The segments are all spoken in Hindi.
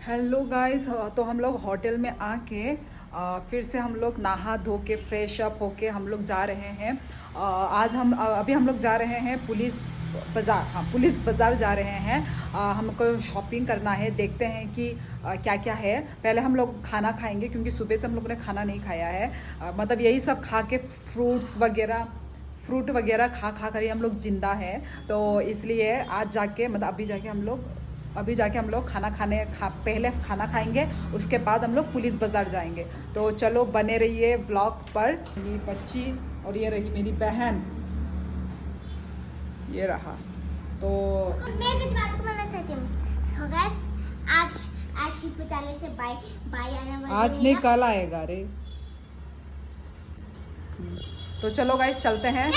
हेलो गाइस, तो हम लोग होटल में आके फिर से हम लोग नहा धो के फ्रेश अप होके हम लोग जा रहे हैं। अभी हम लोग जा रहे हैं पुलिस बाज़ार। हाँ, पुलिस बाज़ार जा रहे हैं। हमको शॉपिंग करना है, देखते हैं कि क्या क्या है। पहले हम लोग खाना खाएंगे क्योंकि सुबह से हम लोगों ने खाना नहीं खाया है। मतलब यही सब खा के फ्रूट वगैरह खा खा कर ही हम लोग जिंदा हैं। तो इसलिए आज जाके मतलब अभी जाके हम लोग पहले खाना खाएंगे, उसके बाद हम लोग पुलिस बाज़ार जाएंगे। तो चलो बने रहिए व्लॉग पर। मेरी बच्ची और ये रही मेरी बहन, ये रहा। तो मैं एक बात को बोलना चाहती हूँ। So guys, आज शिल्पा चाले से बाय आने वाली आज नहीं, कल आएगा रे। तो चलो गाइस चलते हैं।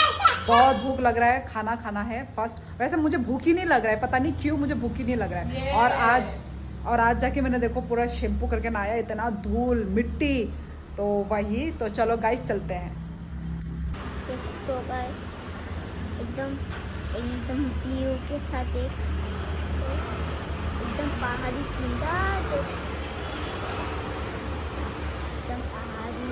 बहुत भूख लग रहा है, खाना खाना है फर्स्ट। वैसे मुझे भूख ही नहीं लग रहा है, पता नहीं क्यों मुझे भूख ही नहीं लग रहा है। और आज जाके मैंने देखो पूरा शैम्पू करके नहाया, इतना धूल मिट्टी। तो वही, तो चलो गाइस चलते हैं। So guys, एकदम व्यू के साथ एकदम पहाड़ी सुंदर, एकदम पहाड़ी।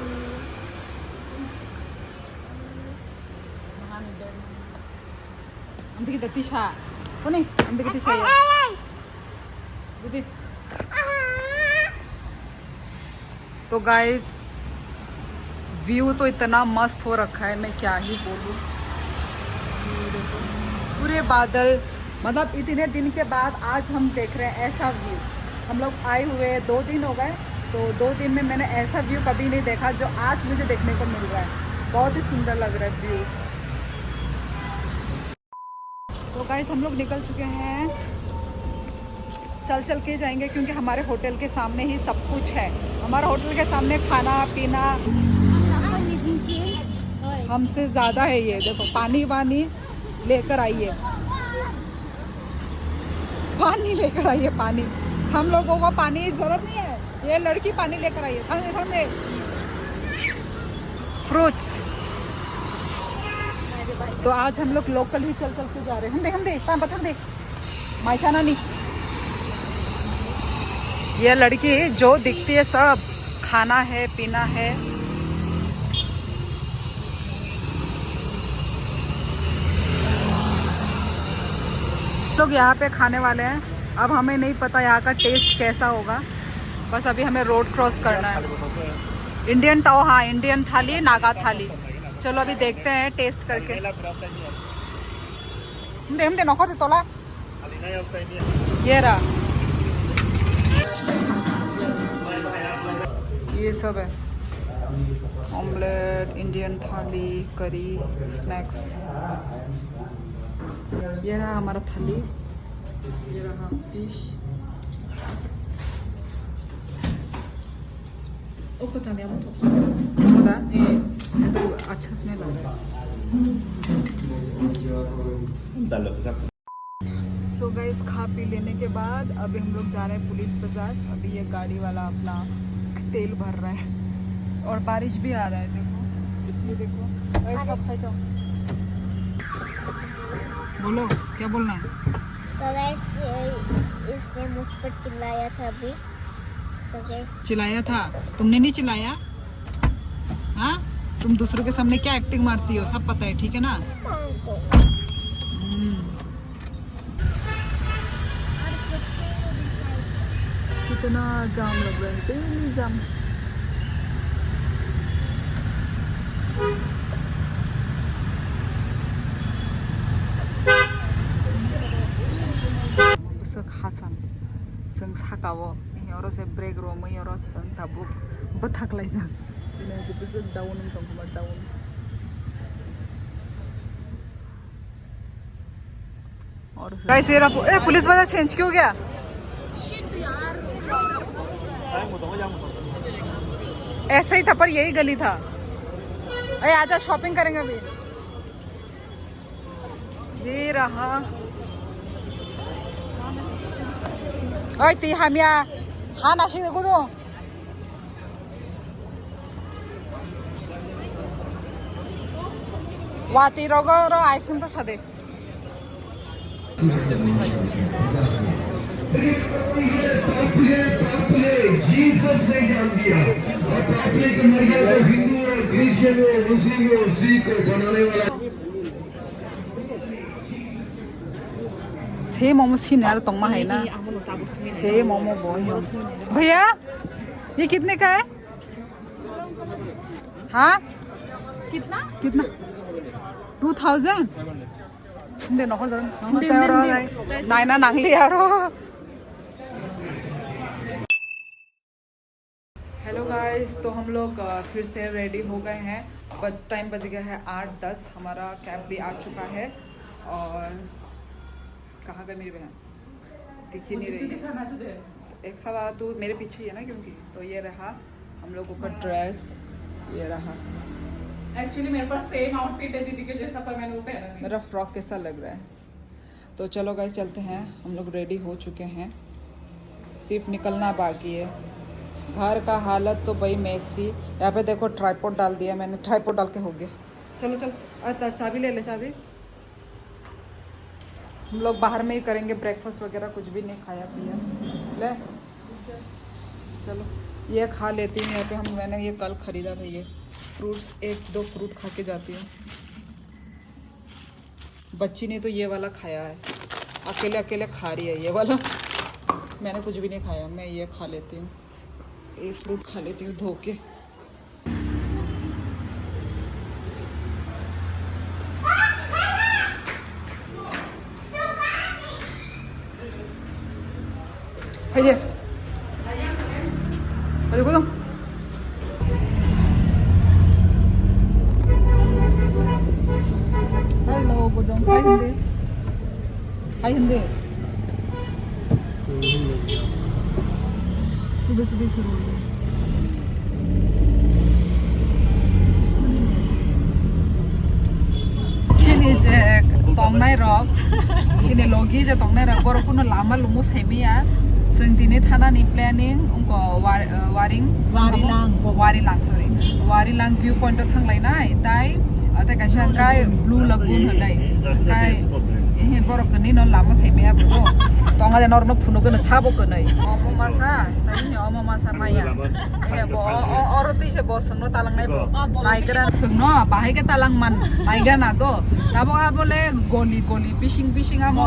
तो गाइस व्यू तो इतना मस्त हो रखा है, मैं क्या ही बोलूँ। पूरे बादल, मतलब इतने दिन के बाद आज हम देख रहे हैं ऐसा व्यू। हम लोग आए हुए 2 दिन हो गए, तो 2 दिन में मैंने ऐसा व्यू कभी नहीं देखा जो आज मुझे देखने को मिल रहा है। बहुत ही सुंदर लग रहा है व्यू। तो गाइस हम लोग निकल चुके हैं, चल के जाएंगे क्योंकि हमारे होटल के सामने ही सब कुछ है। हमारा होटल के सामने खाना पीना हमसे ज़्यादा है। ये देखो पानी लेकर आइए, पानी। हम लोगों को पानी की जरूरत नहीं है, ये लड़की पानी लेकर आइए। ठंडे फ्रूट्स। तो आज हम लोग लोकल ही चल के जा रहे हैं। हम दे माइचाना नहीं। ये लड़की जो दिखती है सब खाना है पीना है। लोग यहाँ पे खाने वाले हैं। अब हमें नहीं पता यहाँ का टेस्ट कैसा होगा, बस अभी हमें रोड क्रॉस करना है। इंडियन थाली, नागा थाली। चलो अभी देखते हैं टेस्ट करके। हम दे नौकर तोला ये रहा, ये सब है। ऑमलेट, इंडियन थाली, करी, स्नैक्स। ये रहा हमारा थाली, ये रहा फिश। ओको चांदी हम तो अच्छा स्मेल आ रहा है। सो गाइस खा पी लेने के बाद अभी हम लोग जा रहे हैं पुलिस बाज़ार। अभी ये गाड़ी वाला अपना तेल भर रहा है और बारिश भी आ रहा है, देखो। इसलिए देखो सब सही। बोलो क्या बोलना है। So guys, इसने मुझ पर चिल्लाया था अभी। So guys, चिल्लाया था? तुमने नहीं चिल्लाया। हाँ, तुम दूसरों के सामने क्या एक्टिंग मारती हो, सब पता है, ठीक है ना। कितना जाम लग रहा है, डेली जाम। Hasan seng sakawo yoro se break room yoro seng tabuk betak laja ini aku bisa daun sama daun. और गाइस ये रहा पुलिस बाज़ार चेंज क्यों गया? ऐसा ही था पर यही गली था। अरे आजा शॉपिंग करेंगे अभी। ये रहा। ओए ती हमिया हाँ नाशी देखो तो वाती रोगो रो आइसक्रीम तो सदे। जीसस ने ज्ञान दिया और कैथोलिक मरिया को हिंदू हो, क्रिश्चियन हो, मुस्लिम हो, सिख हो बनाने वाला से मोमो सीन तोंगमा है ना से मोमो बोहियो भैया ये कितने का है हाँ कितना कितना 2000 근데 나이나 낭리 यारो हेलो गाइस तो हम लोग फिर से रेडी हो गए हैं टाइम बज गया है 8:10 हमारा कैब भी आ चुका है और कहाँ गई मेरी बहन दिख ही नहीं रही है एक साथ आ तू मेरे पीछे ही है ना क्योंकि तो ये रहा हम लोगों का ड्रेस ये रहा एक्चुअली मेरे पास सेम आउटफिट है दीदी के जैसा पर मैंने वो पहना नहीं। मेरा फ्रॉक कैसा लग रहा है तो चलो गाइस चलते हैं हम लोग रेडी हो चुके हैं सिर्फ निकलना बाकी है घर का हालत तो भाई मेसी यहाँ पे देखो ट्राइपॉड डाल दिया मैंने ट्राइपॉड डाल के हो गया चलो चल अच्छा चाबी ले ले चाबी हम लोग बाहर में ही करेंगे ब्रेकफास्ट वगैरह कुछ भी नहीं खाया पिया ले चलो ये खा लेती हूँ यहाँ पे मैंने ये कल ख़रीदा था ये फ्रूट्स 1-2 फ्रूट खा के जाती हूँ बच्ची ने तो ये वाला खाया है अकेले अकेले खा रही है ये वाला मैंने कुछ भी नहीं खाया मैं ये खा लेती हूँ ये फ्रूट खा लेती हूँ धो के भैया देखो तो हेलो गुदम हाय हिंदी सुबह सुबह शुरू हो गया sini je tongnai rok sini logi je tongnai rok borok kuno lama lumu saimia जों दिनै थानानै प्लेनिं उनखौ वारिलां sorry वारिलां भिउ पॉइंटआव थांलायनाय ताय कायसा गाय ब्लू लगुन होनाय गाय एहे बरकनि न लामा साइमाया बो तंगा जे नरनो फुनो गनो साबो गनै अमो मासा तायनि अमो मासा माया ए बो अरति से बसनो तालांनाय बो नायग्रा सोंनो बाहायगे तालांमान नायगा ना तो दाबो आबोले गली गली बिसिं आमो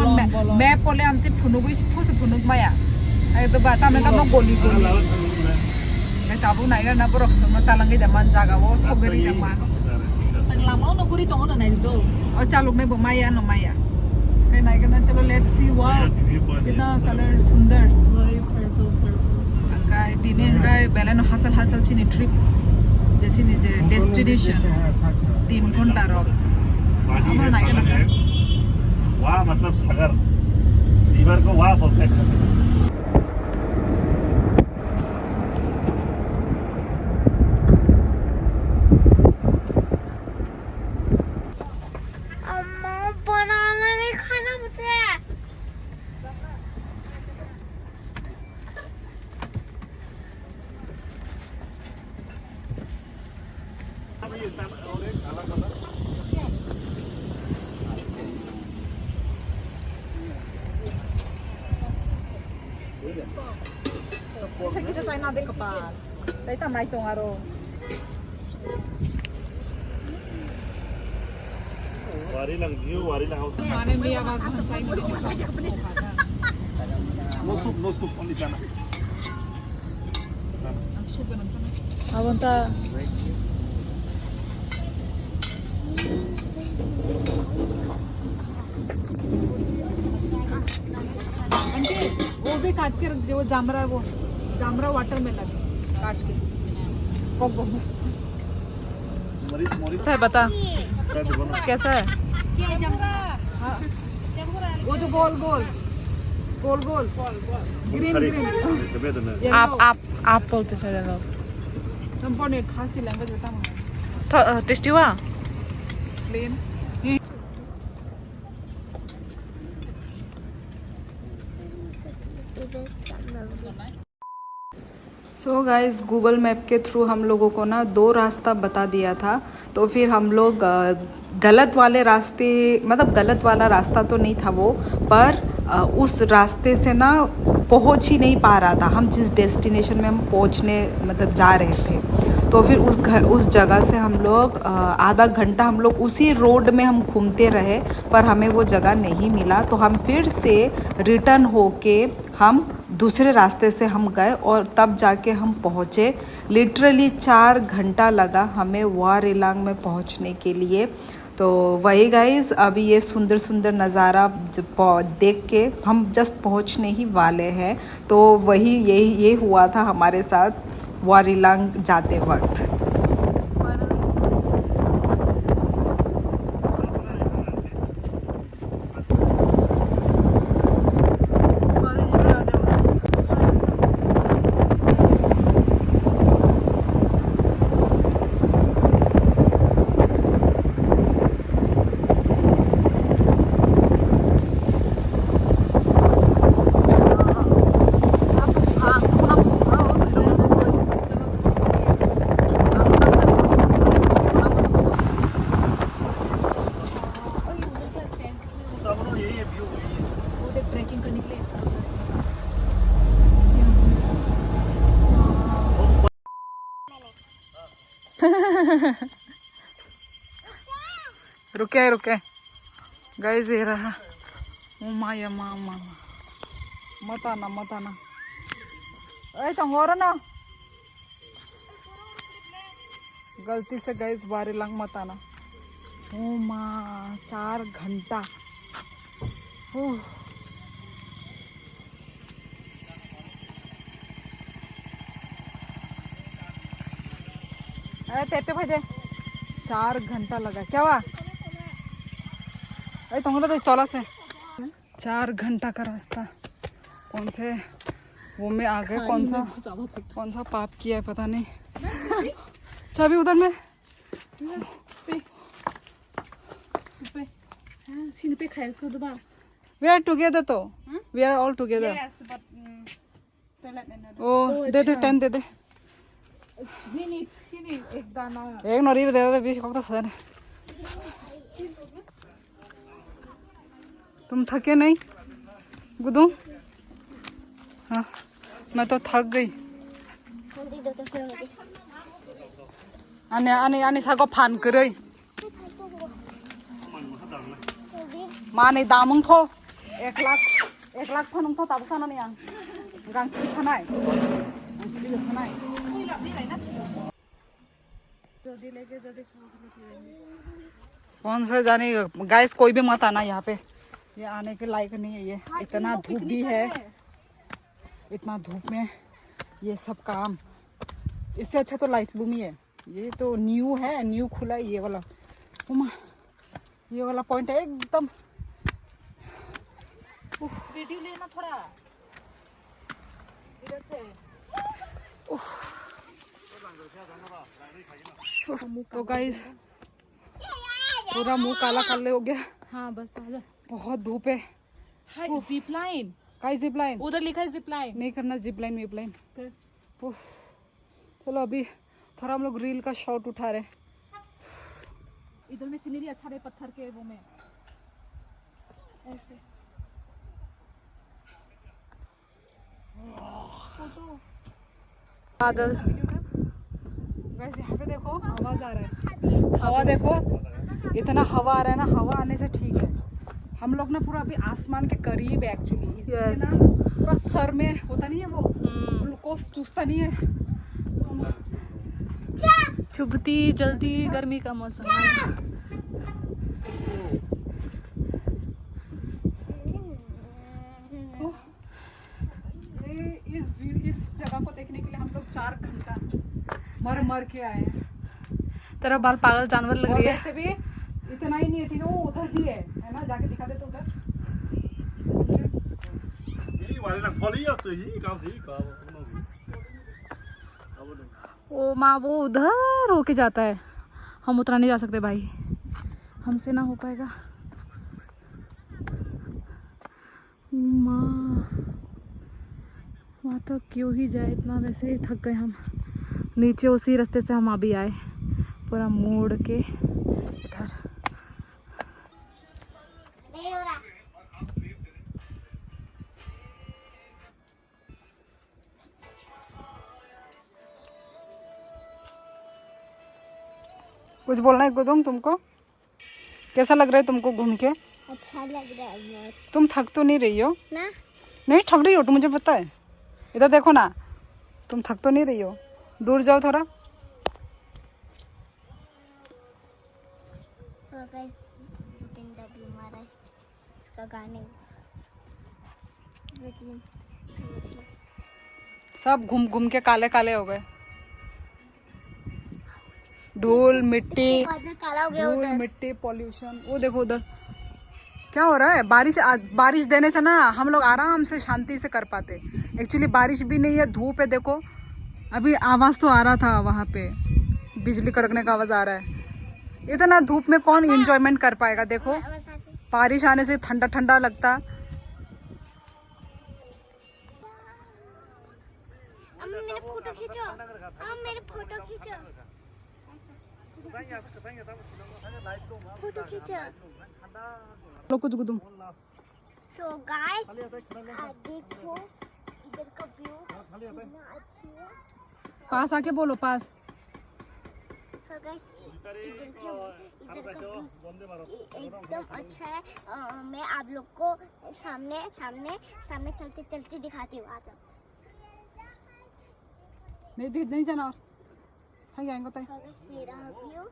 मैप पोले आमति फुनो गइस फुस फुनो माया तो बात में कब गोली गोली मैं ताबू नाइगर ना पर रखसम तालंगे जमान जागा वो सोगरी जमान संगलामाव नगरी तो ना नहीं तो और चालुक ने बमाया न माया कहीं नाइगर ना चलो लेट्स सी वाओ कितना कलर सुंदर अंगाय दिने अंगाय बेलन हासल सिनी ट्रिप जैसे नि जे डेस्टिनेशन 3 घंटा रो हम नाइगर ना वाह मतलब सागर रिवर को वाह बोलते हैं Isa kisa tayo natin kapal. Tayo tamay itong araw. वारीलांग व्यू वारीलांग house Manin may abag ng tayo mo din. No soup only जाना Ang suga ng tanong. अवंता आंटी वो भी काट के रख दे वो जामरा वाटरमेलन काट के कोको मरीज मरीज है बता क्या देखो ना कैसा है हाँ वो जो गोल ग्रीन आप बोलते सर लोग चंपा ने खासी लैंग्वेज बता मुझे टेस्टी हुआ plain so guys Google map के थ्रू हम लोगों को ना 2 रास्ता बता दिया था, तो फिर हम लोग गलत वाले रास्ते, मतलब गलत वाला रास्ता तो नहीं था वो, पर उस रास्ते से ना पहुंच ही नहीं पा रहा था हम जिस डेस्टिनेशन में हम पहुंचने मतलब जा रहे थे। तो फिर उस जगह से हम लोग आधा घंटा हम लोग उसी रोड में हम घूमते रहे, पर हमें वो जगह नहीं मिला। तो हम फिर से रिटर्न होके हम दूसरे रास्ते से हम गए और तब जाके हम पहुँचे। लिटरली 4 घंटा लगा हमें वारेलांग में पहुँचने के लिए। तो वही गाइस, अभी ये सुंदर सुंदर नज़ारा देख के हम जस्ट पहुँचने ही वाले हैं। तो वही ये हुआ था हमारे साथ वारेलांग जाते वक्त। रुके गाइस, ये रहा। माया मामा मत आना अरे तंगोर ना, गलती से गाइस वारेलांग मत आना। ओ माँ 4 घंटा। अरे तेते भजे 4 घंटा लगा क्या हुआ? अरे तुम तो चौला से 4 घंटा का रास्ता। कौन से वो में आ गए, कौन सा पाप किया है पता नहीं। चाबी उधर में वी आर टुगेदर, तो वी आर ऑल टुगेदर। ओ दे 10 दे दे। एक नौरी दे दे 20 को तो सदन। तुम थके नहीं गुदू? हाँ मैं तो थक गई। आने सागो फान करई माने दामंग थो 1 लाख फानंग थो ताबो साना नहीं आं गांखि खानाय कौन सा जाने। गाइस कोई भी मत आना यहाँ पे, ये आने के लायक नहीं है। ये इतना धूप भी है, इतना धूप में ये सब काम। इससे अच्छा तो लाइट लूम ही है। ये तो न्यू है, न्यू खुला है ये वाला। ये वाला पॉइंट है एकदम। वीडियो लेना थोड़ा इधर से। तो गाइस पूरा मुंह काला काले हो गया। हाँ बस आजा। बहुत धूप है। जिप लाइन, काई जिप लाइन? उधर लिखा है जिप लाइन। नहीं करना जिप लाइन विप लाइन। चलो अभी थोड़ा हम लोग रील का शॉट उठा रहे। इधर में सीनरी अच्छा रहे, पत्थर के वो में ऐसे बादल। वैसे यहाँ पे देखो आवाज आ रहा है, हवा देखो, इतना हवा आ रहा है ना। हवा आने से ठीक है। हम लोग ना पूरा अभी आसमान के करीब है एक्चुअली, इसलिए ना पूरा सर में होता नहीं है वो, ग्लूकोज चूसता नहीं है। चुभती जल्दी गर्मी का मौसम है। इस जगह को देखने के लिए हम लोग 4 घंटा मर के आए हैं। तेरा बाल पागल जानवर लग रही है। वैसे भी इतना ही नहीं है, ठीक है? वो उधर भी है ना, जाके दिखा दे तो उधर। ओ माँ वो उधर होके जाता है, हम उतना नहीं जा सकते भाई, हमसे ना हो पाएगा। माँ वहाँ तो क्यों ही जाए इतना, वैसे ही थक गए हम। नीचे उसी रास्ते से हम अभी आए, पूरा मोड़ के इधर। नहीं हो रहा। कुछ बोलना है गुदुम तुमको? कैसा लग रहा है तुमको घूम के? अच्छा लग रहा है बहुत तुम थक तो नहीं रही हो? ना। नहीं थक रही हो तो मुझे पता है। इधर देखो ना, तुम थक तो नहीं रही हो? दूर जाओ थोड़ा। सो गाइस सुपिंदा भी मारा है इसका गाने। लेकिन सब घूम घूम के काले काले हो गए। धूल मिट्टी, बादल काला हो गया धूल उधर। मिट्टी पॉल्यूशन। वो देखो उधर क्या हो रहा है। बारिश देने से ना हम लोग आराम से शांति से कर पाते। एक्चुअली बारिश भी नहीं है, धूप है। देखो अभी आवाज तो आ रहा था वहाँ पे, बिजली कड़कने का आवाज आ रहा है। इतना धूप में कौन एंजॉयमेंट कर पाएगा? देखो बारिश आने से ठंडा ठंडा लगता। अम्मा मेरे फोटो खींचो, अम्मा मेरे फोटो खींचो, फोटो खींचो। लो कुछ गुदुम। सो गाइस देखो इधर का व्यू कितना अच्छी है। पास आके बोलो, पास। सो गाइस इधर का व्यू एकदम अच्छा है। मैं आप लोग को सामने सामने सामने चलते चलते दिखाती हूँ। आ जाओ। नहीं जाना और थाई आएंगे ताई। सो गाइस ये रहा व्यू।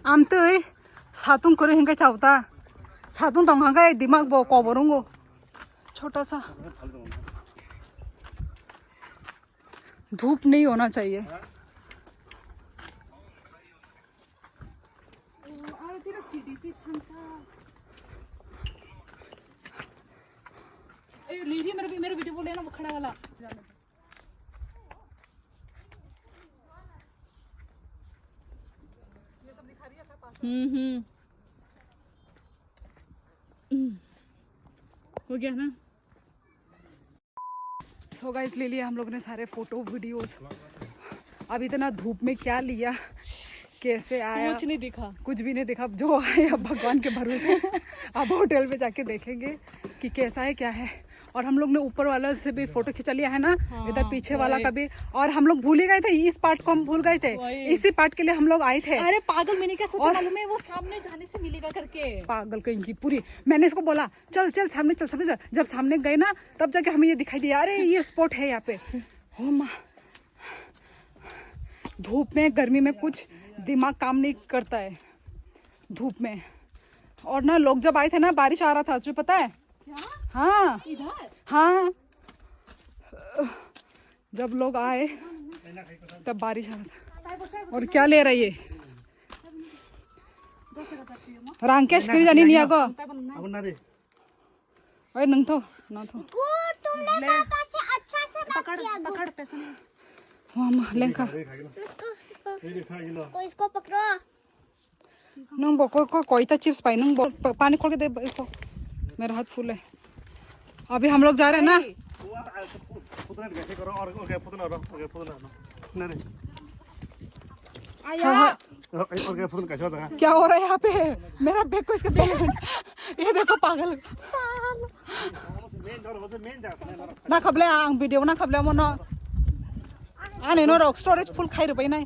आमते सातुंग करे हिंगे चावता सातुंग तंगा दिमाग बो कबरूंगो छोटा सा। धूप नहीं होना चाहिए। मेरे वीडियो बोले ना वो खड़ा वाला। हो गया ना। सो गाइस ले लिया हम लोग ने सारे फोटो वीडियोस। अब इतना धूप में क्या लिया, कैसे आया, कुछ नहीं दिखा, कुछ भी नहीं दिखा। जो आए अब भगवान के भरोसे। अब होटल पे जाके देखेंगे कि कैसा है क्या है। और हम लोग ने ऊपर वाला से भी फोटो खिंचा लिया है ना। हाँ, इधर पीछे वाला का भी। और हम लोग भूल ही गए थे, इस पार्ट को हम भूल गए थे। इसी पार्ट के लिए हम लोग आए थे। अरे पागल, मैंने क्या सोचा मालूम है, वो सामने जाने से मिलेगा करके। पागल कहीं की पूरी। मैंने इसको बोला चल चल सामने चल, सामने चल। जब सामने गए ना तब जाके हमें ये दिखाई दिया, अरे ये स्पॉट है यहाँ पे। हो माँ, धूप में गर्मी में कुछ दिमाग काम नहीं करता है धूप में। और ना लोग जब आए थे ना बारिश आ रहा था, तुझे पता है? हाँ इधर हाँ, जब लोग आए तब बारिश आ रहा था। और क्या ले रही है रांकेश करी जानी नहीं आगो। अरे नंग तो ना तो तुमने पापा से अच्छा से बात किया। पकड़ पैसा नहीं। हाँ माँ लेंका इसको पकड़ो। नंग बो कोई तो चिप्स पाई। नंग बो पानी खोल के दे इसको, मेरा हाथ फूल है। अभी हम लोग जा रहे हैं ना। क्या हो रहा है यहाँ पे? मेरा बैग को इसके ये देखो पागल ना खबले वीडियो ना खबले मनो आने नो रॉक स्टोरेज फुल खाई रुपए ना।